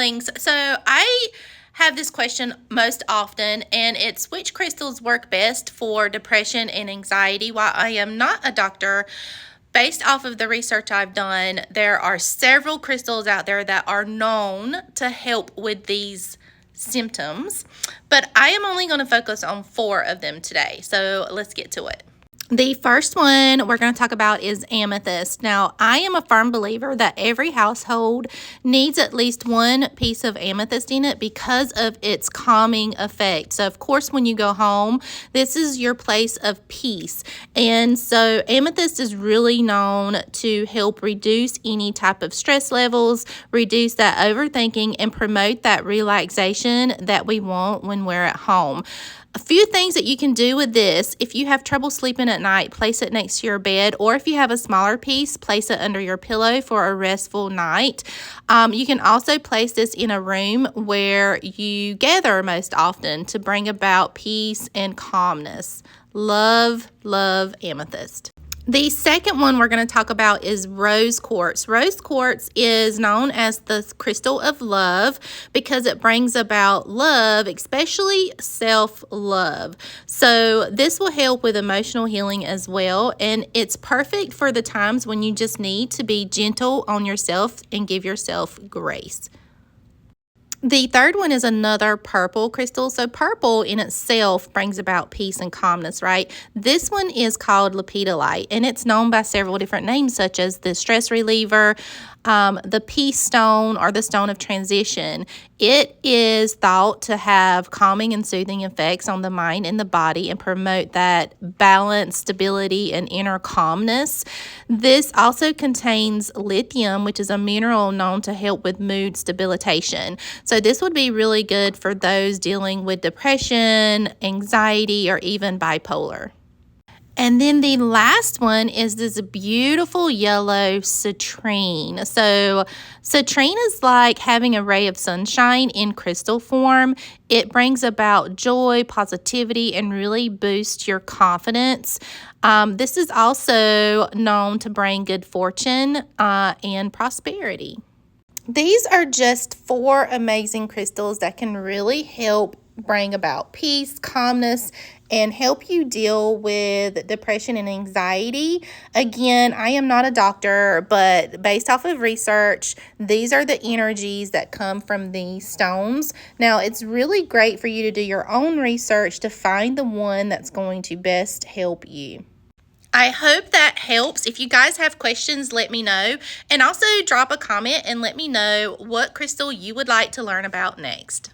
darlings. So I have this question most often, and it's which crystals work best for depression and anxiety. While I am not a doctor, based off of the research I've done, there are several crystals out there that are known to help with these symptoms, but I am only going to focus on 4 of them today. So let's get to it. The first one we're going to talk about is amethyst. Now, I am a firm believer that every household needs at least one piece of amethyst in it because of its calming effect. So, of course, when you go home, this is your place of peace. And so amethyst is really known to help reduce any type of stress levels, reduce that overthinking, and promote that relaxation that we want when we're at home. A few things that you can do with this: if you have trouble sleeping at night, place it next to your bed, or if you have a smaller piece, place it under your pillow for a restful night. You can also place this in a room where you gather most often to bring about peace and calmness. Love, love amethyst. The second one we're going to talk about is rose quartz. Rose quartz is known as the crystal of love because it brings about love, especially self-love. So this will help with emotional healing as well, and it's perfect for the times when you just need to be gentle on yourself and give yourself grace. The third one is another purple crystal. So purple in itself brings about peace and calmness, right? This one is called lepidolite, and it's known by several different names, such as the stress reliever, the peace stone, or the stone of transition. It is thought to have calming and soothing effects on the mind and the body and promote that balance, stability, and inner calmness. This also contains lithium, which is a mineral known to help with mood stabilization. So this would be really good for those dealing with depression, anxiety, or even bipolar. And then the last one is this beautiful yellow citrine. So citrine is like having a ray of sunshine in crystal form. It brings about joy, positivity, and really boosts your confidence. This is also known to bring good fortune and prosperity. These are just 4 amazing crystals that can really help bring about peace, calmness, and help you deal with depression and anxiety. Again, I am not a doctor, but based off of research, these are the energies that come from these stones. Now, it's really great for you to do your own research to find the one that's going to best help you. I hope that helps. If you guys have questions, let me know. And also drop a comment and let me know what crystal you would like to learn about next.